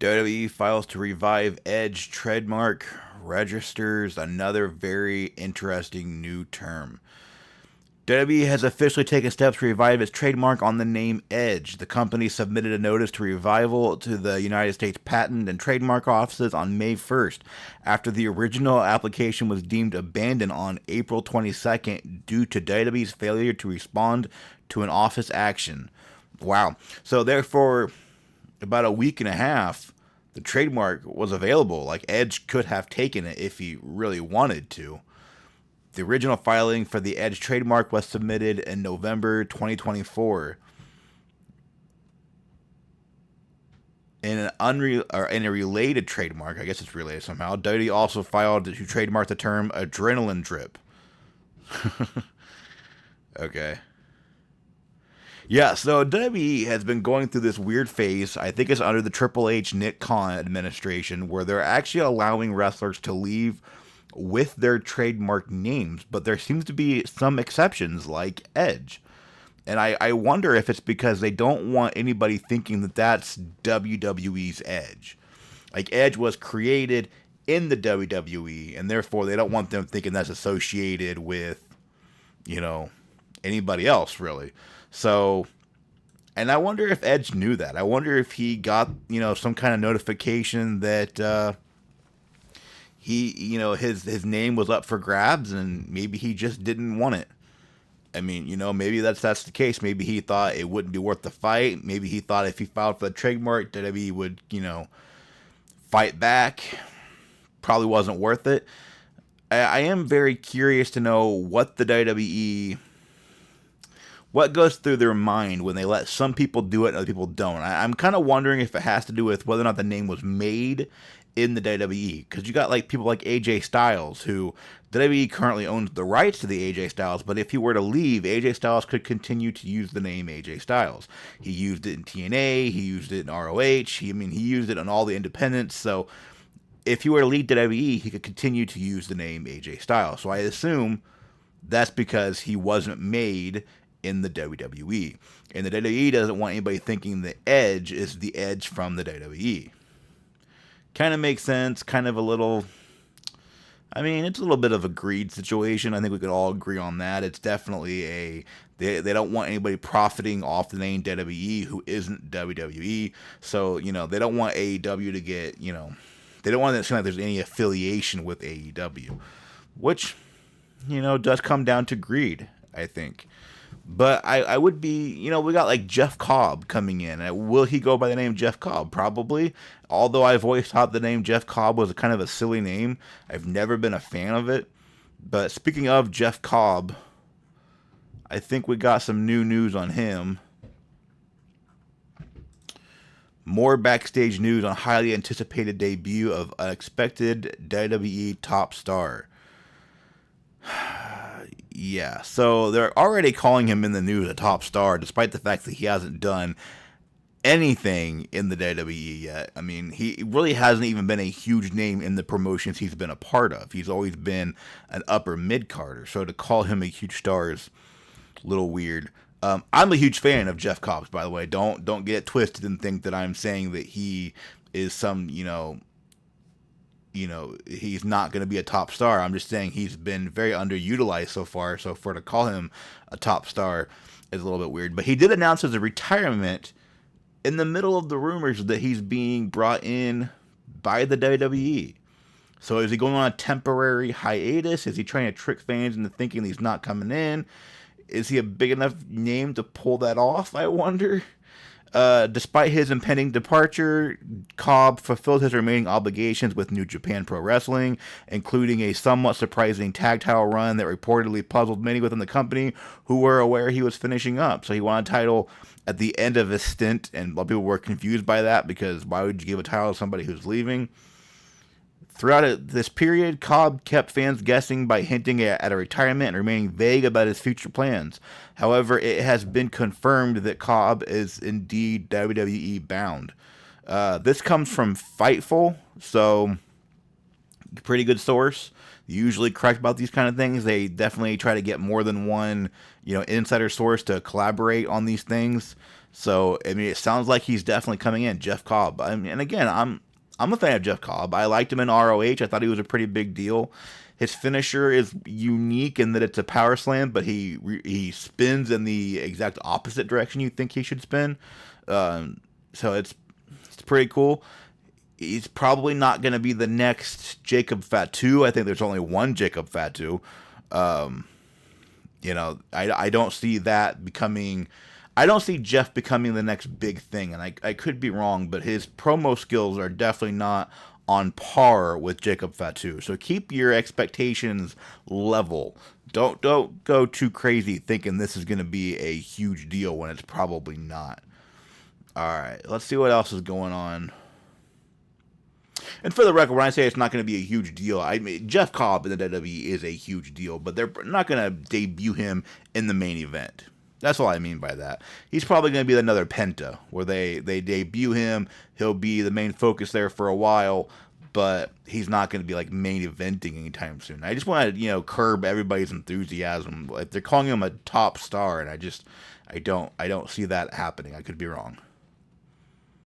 WWE files to revive Edge trademark, registers another very interesting new term. WWE has officially taken steps to revive its trademark on the name Edge. The company submitted a notice to revival to the United States Patent and Trademark Offices on May 1st, after the original application was deemed abandoned on April 22nd due to WWE's failure to respond to an office action. Wow. So, therefore, about a week and a half, the trademark was available. Like, Edge could have taken it if he really wanted to. The original filing for the Edge trademark was submitted in November 2024. In in a related trademark, I guess it's related somehow, WWE also filed to trademark the term adrenaline drip. Okay. Yeah, so WWE has been going through this weird phase. I think it's under the Triple H Nick Khan administration, where they're actually allowing wrestlers to leave with their trademark names, but there seems to be some exceptions, like Edge. And I wonder if it's because they don't want anybody thinking that that's WWE's Edge. Like, Edge was created in the WWE, and therefore they don't want them thinking that's associated with, anybody else, really. So, and I wonder if Edge knew that. I wonder if he got, some kind of notification that his name was up for grabs, and maybe he just didn't want it. I mean, maybe that's the case. Maybe he thought it wouldn't be worth the fight. Maybe he thought if he filed for the trademark, WWE would, fight back. Probably wasn't worth it. I am very curious to know what the WWE, what goes through their mind when they let some people do it and other people don't. I'm kind of wondering if it has to do with whether or not the name was made in the WWE, because you got like people like AJ Styles, who WWE currently owns the rights to the AJ Styles, but if he were to leave, AJ Styles could continue to use the name AJ Styles. He used it in TNA, he used it in ROH, he used it on all the independents, so if he were to leave WWE, he could continue to use the name AJ Styles. So I assume that's because he wasn't made in the WWE. And the WWE doesn't want anybody thinking the Edge is the Edge from the WWE. Kind of makes sense, kind of a little, it's a little bit of a greed situation. I think we could all agree on that. It's definitely they don't want anybody profiting off the name WWE who isn't WWE. So, they don't want AEW to get, they don't want it to seem like there's any affiliation with AEW, which, does come down to greed, I think. But I would be, we got like Jeff Cobb coming in. Will he go by the name Jeff Cobb? Probably. Although I've always thought the name Jeff Cobb was kind of a silly name. I've never been a fan of it. But speaking of Jeff Cobb, I think we got some new news on him. More backstage news on highly anticipated debut of unexpected WWE Top Star. Yeah, so they're already calling him in the news a top star, despite the fact that he hasn't done anything in the WWE yet. I mean, he really hasn't even been a huge name in the promotions he's been a part of. He's always been an upper mid-carder, so to call him a huge star is a little weird. I'm a huge fan of Jeff Cobb's, by the way. Don't get it twisted and think that I'm saying that he is some, he's not going to be a top star. I'm just saying he's been very underutilized so far. So to call him a top star is a little bit weird. But he did announce his retirement in the middle of the rumors that he's being brought in by the WWE. So is he going on a temporary hiatus? Is he trying to trick fans into thinking he's not coming in? Is he a big enough name to pull that off, I wonder? Despite his impending departure, Cobb fulfilled his remaining obligations with New Japan Pro Wrestling, including a somewhat surprising tag title run that reportedly puzzled many within the company who were aware he was finishing up. So he won a title at the end of his stint, and a lot of people were confused by that because why would you give a title to somebody who's leaving? Throughout this period, Cobb kept fans guessing by hinting at a retirement and remaining vague about his future plans. However, it has been confirmed that Cobb is indeed WWE bound. This comes from Fightful, so pretty good source. Usually correct about these kind of things. They definitely try to get more than one, insider source to collaborate on these things. So I mean, it sounds like he's definitely coming in. Jeff Cobb. I mean, and again, I'm a fan of Jeff Cobb. I liked him in ROH. I thought he was a pretty big deal. His finisher is unique in that it's a power slam, but he spins in the exact opposite direction you think he should spin. So it's pretty cool. He's probably not going to be the next Jacob Fatu. I think there's only one Jacob Fatu. I don't see that becoming. I don't see Jeff becoming the next big thing, and I could be wrong, but his promo skills are definitely not on par with Jacob Fatu. So keep your expectations level. Don't go too crazy thinking this is going to be a huge deal when it's probably not. All right, let's see what else is going on. And for the record, when I say it's not going to be a huge deal, I mean Jeff Cobb in the WWE is a huge deal, but they're not going to debut him in the main event. That's all I mean by that. He's probably going to be another Penta, where they debut him. He'll be the main focus there for a while, but he's not going to be like main eventing anytime soon. I just want to curb everybody's enthusiasm. Like they're calling him a top star, and I don't see that happening. I could be wrong.